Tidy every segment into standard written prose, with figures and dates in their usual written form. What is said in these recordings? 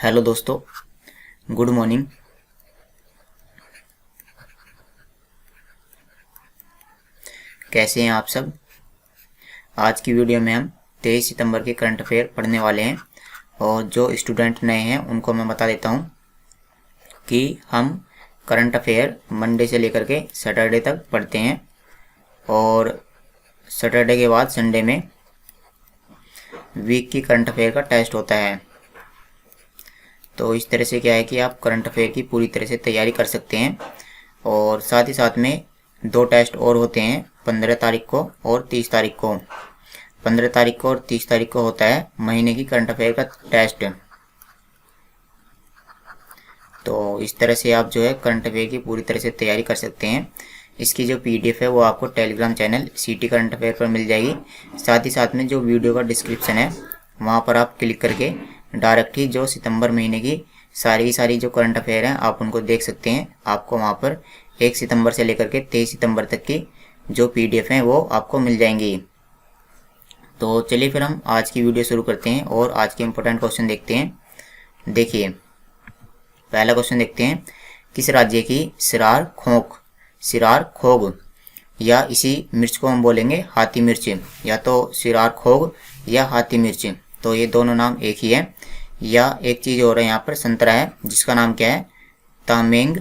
Hello दोस्तों, good morning. कैसे हैं आप सब। आज की वीडियो में हम 23 सितंबर के करंट अफेयर पढ़ने वाले हैं और जो स्टूडेंट नए हैं उनको मैं बता देता हूं कि हम करंट अफेयर मंडे से लेकर के सैटरडे तक पढ़ते हैं और सैटरडे के बाद संडे में वीक की करंट अफेयर का टेस्ट होता है। तो इस तरह से क्या है कि आप करंट अफेयर की पूरी तरह से तैयारी कर सकते हैं और साथ ही साथ में दो टेस्ट और होते हैं 15 तारीख को और 30 तारीख को। 15 तारीख को और 30 तारीख को होता है महीने की करंट अफेयर का टेस्ट। तो इस तरह से आप जो है करंट अफेयर की पूरी तरह से तैयारी कर सकते हैं। इसकी जो पीडीएफ है वो आपको Telegram channel city current affair पर मिल जाएगी। साथ ही साथ में जो वीडियो का डिस्क्रिप्शन है वहाँ पर आप क्लिक करके डायरेक्ट ही जो सितंबर महीने की सारी जो करंट अफेयर हैं आप उनको देख सकते हैं। आपको वहाँ पर 1 सितंबर से लेकर के 23 सितंबर तक की जो पीडीएफ हैं वो आपको मिल जाएंगी। तो चलिए फिर हम आज की वीडियो शुरू करते हैं और आज के इम्पोर्टेंट क्वेश्चन देखते हैं। देखिए, पहला क्वेश्चन देखते हैं। किस राज्य की सिरार खोग या इसी मिर्च को हम बोलेंगे हाथी मिर्च, या तो सिरार खोग या हाथी मिर्च, तो ये दोनों नाम एक ही है। या एक चीज़ और है, यहाँ पर संतरा है जिसका नाम क्या है, तामेंग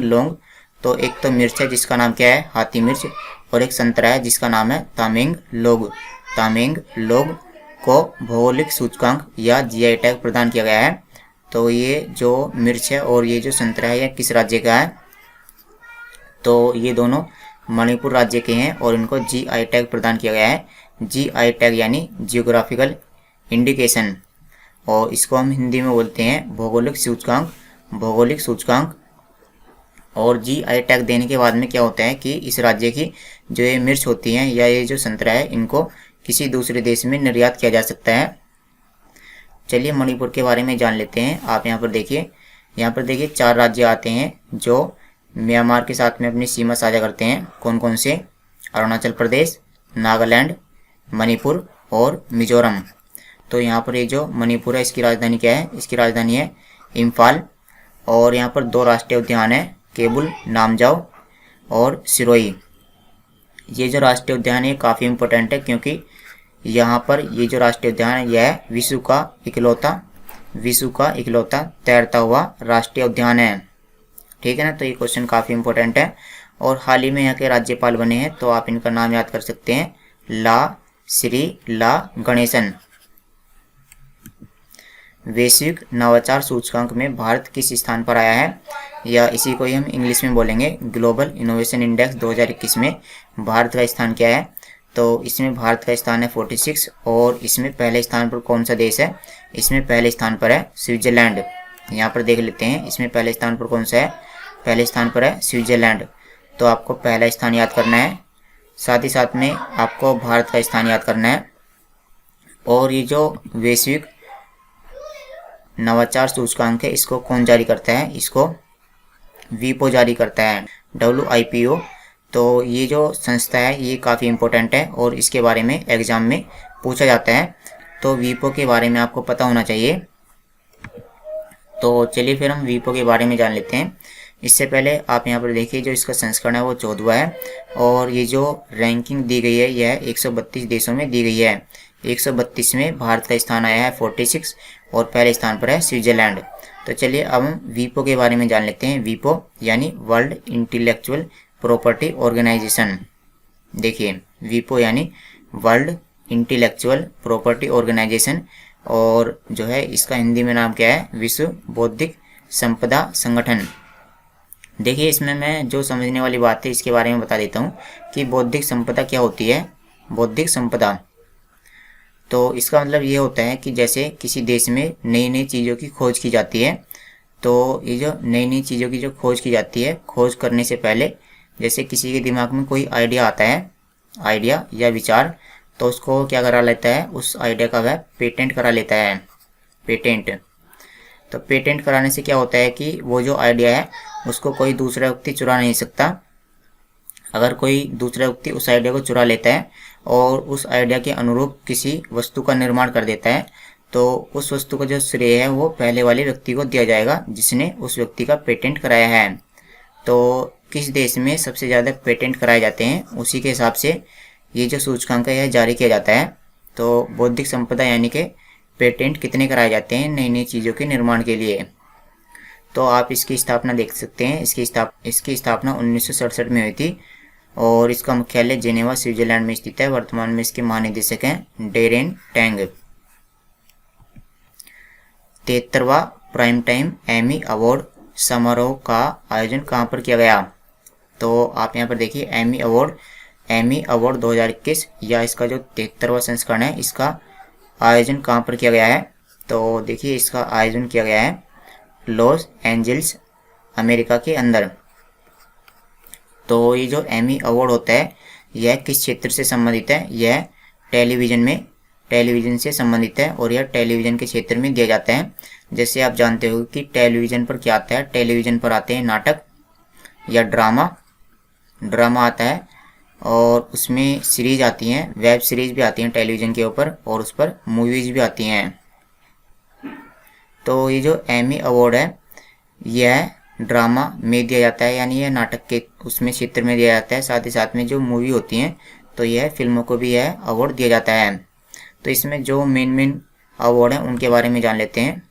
लोंग। तो एक तो मिर्च है जिसका नाम क्या है, हाथी मिर्च, और एक संतरा है जिसका नाम है तामेंग लोग को भौगोलिक सूचकांक या जीआई टैग प्रदान किया गया है। तो ये जो मिर्च है और ये जो संतरा है ये किस राज्य का है, तो ये दोनों मणिपुर राज्य के हैं और इनको जीआई टैग प्रदान किया गया है। जीआई टैग यानी जियोग्राफिकल इंडिकेशन, और इसको हम हिंदी में बोलते हैं भौगोलिक सूचकांक। और जीआई टैग देने के बाद में क्या होता है कि इस राज्य की जो ये मिर्च होती है या ये जो संतरा है इनको किसी दूसरे देश में निर्यात किया जा सकता है। चलिए मणिपुर के बारे में जान लेते हैं। आप यहाँ पर देखिए 4 राज्य आते हैं जो म्यांमार के साथ में अपनी सीमा साझा करते हैं। कौन कौन से, अरुणाचल प्रदेश, नागालैंड, मणिपुर और मिजोरम। तो यहाँ पर ये जो मणिपुर है इसकी राजधानी क्या है, इसकी राजधानी है इम्फाल। और यहाँ पर 2 राष्ट्रीय उद्यान है, केबुल नामजाओ और सिरोही। ये जो राष्ट्रीय उद्यान है काफ़ी इम्पोर्टेंट है क्योंकि यहाँ पर ये जो राष्ट्रीय उद्यान है यह विश्व का इकलौता तैरता हुआ राष्ट्रीय उद्यान है। ठीक है ना, तो ये क्वेश्चन काफ़ी इम्पोर्टेंट है। और हाल ही में यहाँ के राज्यपाल बने हैं तो आप इनका नाम याद कर सकते हैं, श्री ला गणेशन। वैश्विक नवाचार सूचकांक में भारत किस स्थान पर आया है, या इसी को ही हम इंग्लिश में बोलेंगे ग्लोबल इनोवेशन इंडेक्स 2021 में भारत का स्थान क्या है। तो इसमें भारत का स्थान है 46 और इसमें पहले स्थान पर कौन सा देश है, इसमें पहले स्थान पर है स्विट्जरलैंड। यहाँ पर देख लेते हैं इसमें पहले स्थान पर कौन सा है, पहले स्थान पर है स्विट्जरलैंड। तो आपको पहला स्थान याद करना है, साथ ही साथ में आपको भारत का स्थान याद करना है। और ये जो वैश्विक नवाचार सूचकांक है इसको कौन जारी करता है, इसको वीपो जारी करता है, WIPO। तो ये जो संस्था है ये काफ़ी इम्पोर्टेंट है और इसके बारे में एग्जाम में पूछा जाता है, तो वीपो के बारे में आपको पता होना चाहिए। तो चलिए फिर हम वीपो के बारे में जान लेते हैं। इससे पहले आप यहाँ पर देखिए जो इसका संस्करण है वो 14वां है और ये जो रैंकिंग दी गई है यह 132 देशों में दी गई है। 132 में भारत का स्थान आया है 46 और पहले स्थान पर है स्विट्जरलैंड। तो चलिए अब हम वीपो के बारे में जान लेते हैं। वीपो यानी वर्ल्ड इंटेलेक्चुअल प्रॉपर्टी ऑर्गेनाइजेशन। देखिए वीपो यानी वर्ल्ड इंटेलेक्चुअल प्रॉपर्टी ऑर्गेनाइजेशन, और जो है इसका हिंदी में नाम क्या है, विश्व बौद्धिक संपदा संगठन। देखिए इसमें मैं जो समझने वाली बात है इसके बारे में बता देता हूँ कि बौद्धिक संपदा क्या होती है। बौद्धिक संपदा तो इसका मतलब ये होता है कि जैसे किसी देश में नई नई चीज़ों की खोज की जाती है, तो ये जो नई नई चीज़ों की जो खोज की जाती है, खोज करने से पहले जैसे किसी के दिमाग में कोई आइडिया आता है, आइडिया या विचार, तो उसको क्या करा लेता है, उस आइडिया का वह पेटेंट करा लेता है, पेटेंट। तो पेटेंट कराने से क्या होता है कि वो जो आइडिया है उसको कोई दूसरा व्यक्ति चुरा नहीं सकता। अगर कोई दूसरा व्यक्ति उस आइडिया को चुरा लेता है और उस आइडिया के अनुरूप किसी वस्तु का निर्माण कर देता है तो उस वस्तु का जो श्रेय है वो पहले वाले व्यक्ति को दिया जाएगा जिसने उस व्यक्ति का पेटेंट कराया है। तो किस देश में सबसे ज़्यादा पेटेंट कराए जाते हैं उसी के हिसाब से ये जो सूचकांक है यह जारी किया जाता है। तो बौद्धिक संपदा यानी कि पेटेंट कितने कराए जाते हैं नई नई चीज़ों के निर्माण के लिए। तो आप इसकी स्थापना देख सकते हैं। इसकी स्थापना 1967 में हुई थी और इसका मुख्यालय जेनेवा स्विट्जरलैंड में स्थित है। वर्तमान में इसके महानिदेशक हैं डेरेन टैंग। 73वां प्राइम टाइम एमी अवार्ड समारोह का आयोजन कहाँ पर किया गया? तो आप यहाँ पर देखिए एमी अवार्ड 2021 या इसका जो 73वां संस्करण है इसका आयोजन कहाँ पर किया गया है? तो देखिए इसका आयोजन किया गया है लॉस एंजल्स अमेरिका के अंदर। तो ये जो एमी अवार्ड होता है यह किस क्षेत्र से संबंधित है? यह टेलीविज़न से संबंधित है और यह टेलीविज़न के क्षेत्र में दिया जाता है। जैसे आप जानते हो कि टेलीविज़न पर क्या आता है, टेलीविज़न पर आते हैं नाटक या ड्रामा आता है और उसमें सीरीज आती हैं, वेब सीरीज भी आती हैं टेलीविज़न के ऊपर और उस पर मूवीज़ भी आती हैं। तो ये जो एमी अवार्ड है यह ड्रामा में दिया जाता है, यानी यह नाटक के उसमें क्षेत्र में दिया जाता है। साथ ही साथ में जो मूवी होती हैं तो यह फिल्मों को भी यह अवार्ड दिया जाता है। तो इसमें जो मेन अवार्ड हैं उनके बारे में जान लेते हैं।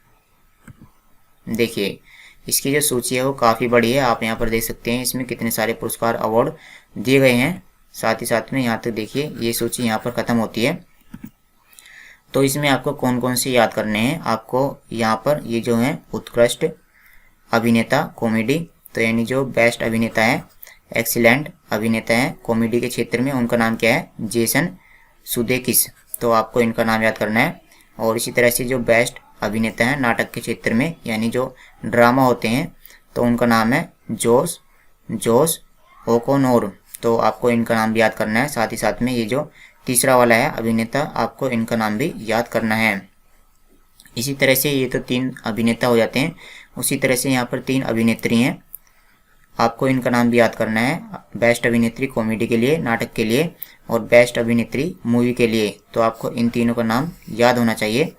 देखिए इसकी जो सूची है वो काफ़ी बड़ी है। आप यहाँ पर देख सकते हैं इसमें कितने सारे पुरस्कार अवार्ड दिए गए हैं। साथ ही साथ में यहाँ तक देखिए ये सूची यहाँ पर ख़त्म होती है। तो इसमें आपको कौन कौन से याद करने हैं? आपको यहाँ पर ये जो है उत्कृष्ट अभिनेता कॉमेडी, तो यानी जो बेस्ट अभिनेता है, एक्सीलेंट अभिनेता है कॉमेडी के क्षेत्र में, उनका नाम क्या है? जेसन सुदेकिस। तो आपको इनका नाम याद करना है। और इसी तरह से जो बेस्ट अभिनेता है नाटक के क्षेत्र में, यानी जो ड्रामा होते हैं, तो उनका नाम है जोस ओकोनोर। तो आपको इनका नाम भी याद करना है। साथ ही साथ में ये जो तीसरा वाला है अभिनेता, आपको इनका नाम भी याद करना है। इसी तरह से ये तो 3 अभिनेता हो जाते हैं। उसी तरह से यहाँ पर 3 अभिनेत्री हैं, आपको इनका नाम भी याद करना है। बेस्ट अभिनेत्री कॉमेडी के लिए, नाटक के लिए, और बेस्ट अभिनेत्री मूवी के लिए। तो आपको इन तीनों का नाम याद होना चाहिए।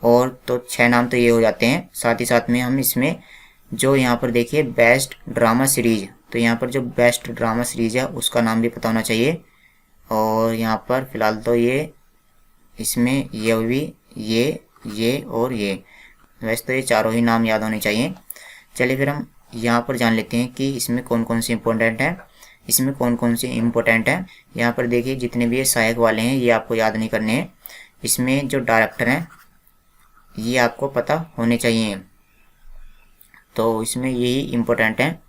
और तो 6 नाम तो ये हो जाते हैं। साथ ही साथ में हम इसमें जो यहाँ पर देखिए बेस्ट ड्रामा सीरीज, तो यहाँ पर जो बेस्ट ड्रामा सीरीज है उसका नाम भी पता होना चाहिए। और यहाँ पर फिलहाल तो ये इसमें ये और ये, वैसे तो ये चारों ही नाम याद होने चाहिए। चलिए फिर हम यहाँ पर जान लेते हैं कि इसमें कौन कौन से इम्पोर्टेंट है। यहाँ पर देखिए जितने भी ये सहायक वाले हैं ये आपको याद नहीं करने हैं। इसमें जो डायरेक्टर हैं ये आपको पता होने चाहिए। तो इसमें यही इम्पोर्टेंट है।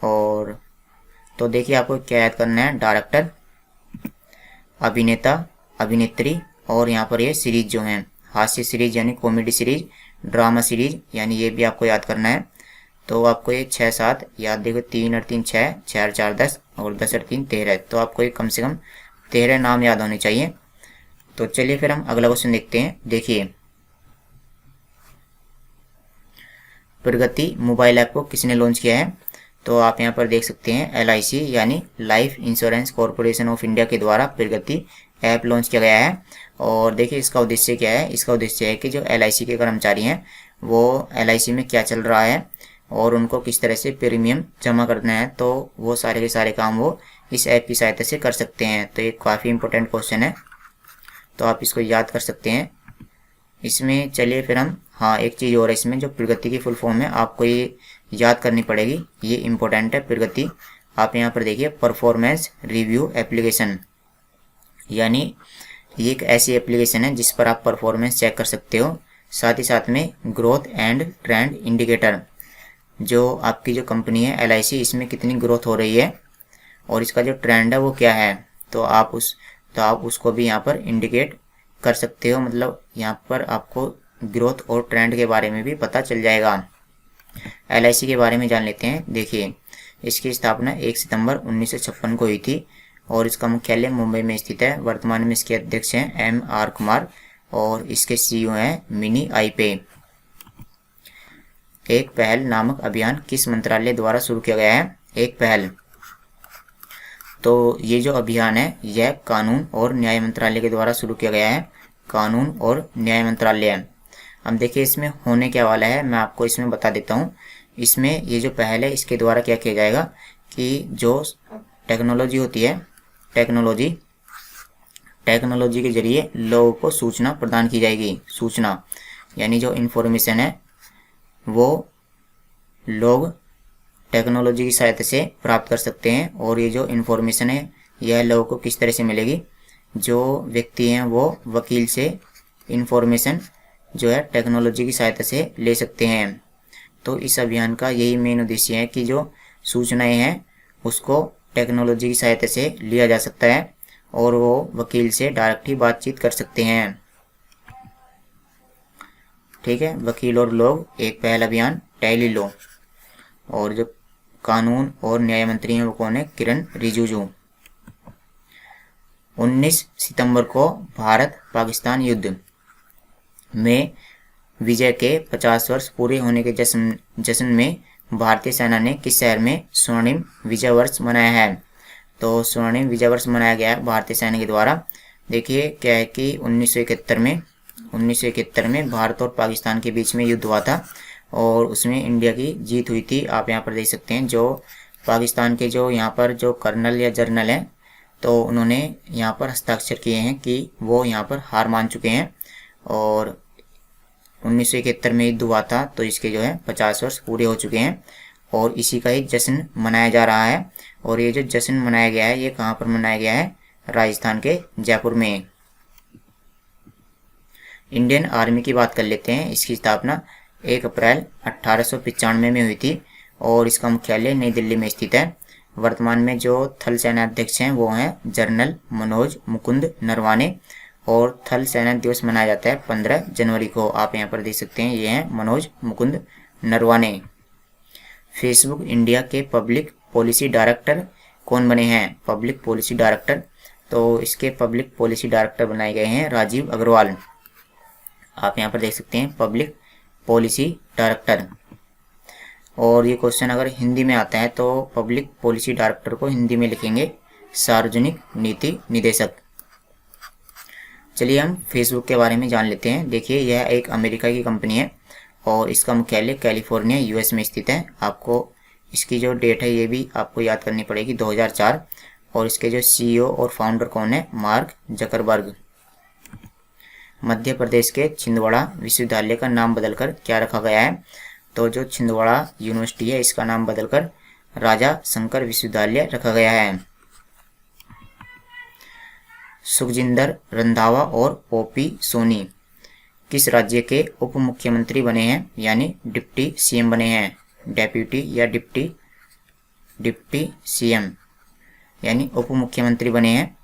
और तो देखिए आपको क्या याद करना है? डायरेक्टर, अभिनेता, अभिनेत्री, और यहाँ पर ये सीरीज जो हैं, हास्य सीरीज यानी कॉमेडी सीरीज, ड्रामा सीरीज, यानी ये भी आपको याद करना है। तो आपको ये 6-7 याद, देखो 3 और 3 6, 6 और 4 10 और 10 और 3 13। तो आपको ये कम से कम 13 नाम याद होने चाहिए। तो चलिए फिर हम अगला क्वेश्चन देखते हैं। देखिए प्रगति मोबाइल ऐप को किसने लॉन्च किया है? तो आप यहाँ पर देख सकते हैं LIC यानी life insurance corporation of India के द्वारा प्रगति ऐप लॉन्च किया गया है। और देखिए इसका उद्देश्य क्या है? इसका उद्देश्य है कि जो LIC के कर्मचारी हैं वो LIC में क्या चल रहा है और उनको किस तरह से प्रीमियम जमा करना है, तो वो सारे के सारे काम वो इस ऐप की सहायता से कर सकते हैं। तो ये काफ़ी इंपॉर्टेंट क्वेश्चन है, तो आप इसको याद कर सकते हैं। इसमें चलिए फिर हम, हाँ एक चीज़ और है इसमें, जो प्रगति की फुल फॉर्म है आपको ये याद करनी पड़ेगी, ये इम्पोर्टेंट है प्रगति। आप यहाँ पर देखिए परफॉर्मेंस रिव्यू एप्लीकेशन, यानी ये एक ऐसी एप्लीकेशन है जिस पर आप परफॉर्मेंस चेक कर सकते हो। साथ ही साथ में ग्रोथ एंड ट्रेंड इंडिकेटर, जो आपकी जो कंपनी है LIC, इसमें कितनी ग्रोथ हो रही है और इसका जो ट्रेंड है वो क्या है, तो आप उसको भी यहाँ पर इंडिकेट कर सकते हो। मतलब यहाँ पर आपको ग्रोथ और ट्रेंड के बारे में भी पता चल जाएगा। LIC के बारे में जान लेते हैं। देखिए इसकी स्थापना 1 सितंबर 1956 को हुई थी और इसका मुख्यालय मुंबई में स्थित है। वर्तमान में इसके अध्यक्ष हैं MR कुमार और इसके CEO हैं मिनी आईपे। एक पहल नामक अभियान किस मंत्रालय द्वारा शुरू किया गया है? एक पहल, तो ये जो अभियान है यह कानून और न्याय मंत्रालय के द्वारा शुरू किया गया है। कानून और न्याय मंत्रालय। अब देखिए इसमें होने क्या वाला है, मैं आपको इसमें बता देता हूँ। इसमें ये जो पहले इसके द्वारा क्या किया जाएगा कि जो टेक्नोलॉजी होती है, टेक्नोलॉजी के जरिए लोगों को सूचना प्रदान की जाएगी। सूचना यानी जो इन्फॉर्मेशन है वो लोग टेक्नोलॉजी की सहायता से प्राप्त कर सकते हैं। और ये जो इन्फॉर्मेशन है यह लोगों को किस तरह से मिलेगी, जो व्यक्ति हैं वो वकील से इन्फॉर्मेशन जो है टेक्नोलॉजी की सहायता से ले सकते हैं। तो इस अभियान का यही मेन उद्देश्य है कि जो सूचनाएं हैं उसको टेक्नोलॉजी की सहायता से लिया जा सकता है और वो वकील से डायरेक्ट ही बातचीत कर सकते हैं। ठीक है, वकील और लोग एक पहला अभियान टेली लॉ। और जो कानून और न्याय मंत्री हैं वो कौन है, किरण रिजिजू। 19 सितंबर को भारत पाकिस्तान युद्ध में विजय के 50 वर्ष पूरे होने के जश्न में भारतीय सेना ने किस शहर में स्वर्णिम विजय वर्ष मनाया है। तो स्वर्णिम विजय वर्ष मनाया गया है भारतीय सेना के द्वारा। देखिए क्या है कि 1971 में भारत और पाकिस्तान के बीच में युद्ध हुआ था और उसमें इंडिया की जीत हुई थी। आप यहाँ पर देख सकते हैं जो पाकिस्तान के जो यहाँ पर जो कर्नल या जर्नल हैं तो उन्होंने यहाँ पर हस्ताक्षर किए हैं कि वो यहाँ पर हार मान चुके हैं। और 1971 में युद्ध हुआ था तो इसके जो है 50 वर्ष पूरे हो चुके हैं और इसी का ही जश्न मनाया जा रहा है। और ये जो जश्न मनाया गया है ये कहाँ पर मनाया गया है, राजस्थान के जयपुर में। इंडियन आर्मी की बात कर लेते हैं। इसकी स्थापना 1 अप्रैल 1895 में हुई थी और इसका मुख्यालय नई दिल्ली में स्थित है। वर्तमान में जो थल सेना अध्यक्ष हैं वो हैं जनरल मनोज मुकुंद नरवाने और थल सेना दिवस मनाया जाता है 15 जनवरी को। आप यहाँ पर देख सकते हैं ये हैं मनोज मुकुंद नरवाने। फेसबुक इंडिया के पब्लिक पॉलिसी डायरेक्टर कौन बने हैं, पब्लिक पॉलिसी डायरेक्टर। तो इसके पब्लिक पॉलिसी डायरेक्टर बनाए गए हैं राजीव अग्रवाल। आप यहाँ पर देख सकते हैं पब्लिक पॉलिसी डायरेक्टर। और ये क्वेश्चन अगर हिंदी में आता है तो पब्लिक पॉलिसी डायरेक्टर को हिंदी में लिखेंगे सार्वजनिक नीति निदेशक। चलिए हम फेसबुक के बारे में जान लेते हैं। देखिए यह एक अमेरिका की कंपनी है और इसका मुख्यालय कैलिफोर्निया यूएस में स्थित है। आपको इसकी जो डेट है ये भी आपको याद करनी पड़ेगी 2004। और इसके जो सीईओ और फाउंडर कौन है, मार्क जकरबर्ग। मध्य प्रदेश के छिंदवाड़ा विश्वविद्यालय का नाम बदलकर क्या रखा गया है, तो जो छिंदवाड़ा यूनिवर्सिटी है इसका नाम बदलकर राजा शंकर विश्वविद्यालय रखा गया है। सुखजिंदर रंधावा और ओपी सोनी किस राज्य के उप मुख्यमंत्री बने हैं, यानी डिप्टी सीएम बने हैं। डेप्यूटी या डिप्टी सीएम यानी उप मुख्यमंत्री बने हैं।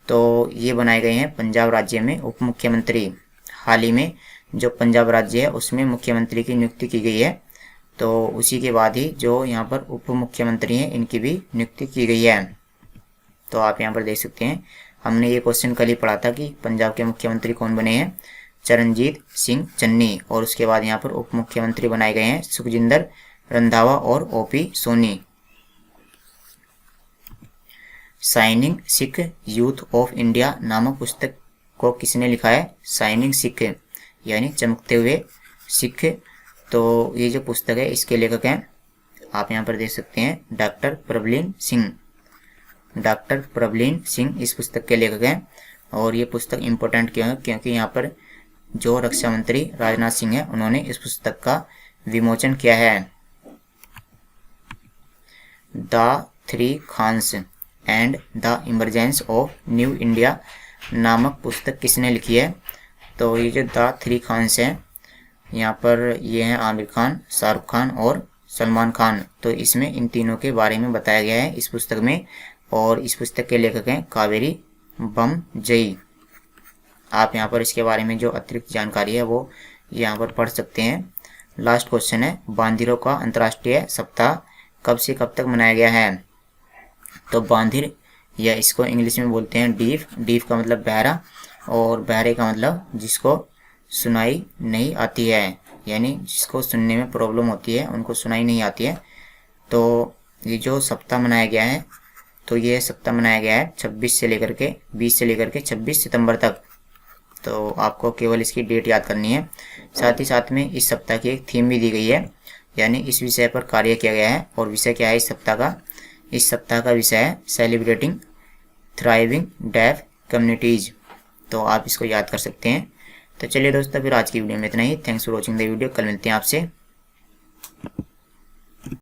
तो ये बनाए गए हैं पंजाब राज्य में उप मुख्यमंत्री। हाल ही में जो पंजाब राज्य है उसमें मुख्यमंत्री की नियुक्ति की गई है तो उसी के बाद ही जो यहाँ पर उप मुख्यमंत्री हैं इनकी भी नियुक्ति की गई है। तो आप यहाँ पर देख सकते हैं हमने ये क्वेश्चन कल ही पढ़ा था कि पंजाब के मुख्यमंत्री कौन बने हैं, चरणजीत सिंह चन्नी। और उसके बाद यहाँ पर उप मुख्यमंत्री बनाए गए हैं सुखजिंदर रंधावा और OP Soni. Shining Sikh youth of India नामक पुस्तक को किसने लिखा है, शाइनिंग सिख यानी चमकते हुए सिख। तो ये जो पुस्तक है इसके लेखक हैं, आप यहाँ पर देख सकते हैं डॉक्टर प्रबलीन सिंह। डॉक्टर प्रबलीन सिंह इस पुस्तक के लेखक हैं। और ये पुस्तक इम्पोर्टेंट क्यों है, क्योंकि यहाँ पर जो रक्षा मंत्री राजनाथ सिंह है उन्होंने इस पुस्तक का विमोचन किया है। The three Khans and the emergence of new India नामक पुस्तक किसने लिखी है, तो ये जो द थ्री खान्स हैं यहाँ पर ये हैं आमिर खान, शाहरुख खान और सलमान खान। तो इसमें इन तीनों के बारे में बताया गया है इस पुस्तक में। और इस पुस्तक के लेखक हैं कावेरी बमजई। आप यहाँ पर इसके बारे में जो अतिरिक्त जानकारी है वो यहाँ पर पढ़ सकते हैं। लास्ट क्वेश्चन है, बांदिरों का अंतर्राष्ट्रीय सप्ताह कब से कब तक मनाया गया है, तो बांदिर या इसको इंग्लिश में बोलते हैं डीफ। डीफ का मतलब बहरा और बहरे का मतलब जिसको सुनाई नहीं आती है, यानी जिसको सुनने में प्रॉब्लम होती है उनको सुनाई नहीं आती है। तो ये जो सप्ताह मनाया गया है तो ये सप्ताह मनाया गया है 20 से लेकर के 26 सितंबर तक। तो आपको केवल इसकी डेट याद करनी है। साथ ही साथ में इस सप्ताह की एक थीम भी दी गई है, यानी इस विषय पर कार्य किया गया है। और विषय क्या है इस सप्ताह का? इस सप्ताह का विषय है सेलिब्रेटिंग थ्राइविंग डेफ कम्युनिटीज। तो आप इसको याद कर सकते हैं। तो चलिए दोस्तों, फिर आज की वीडियो में इतना ही। Thanks for watching the video. कल मिलते हैं आपसे।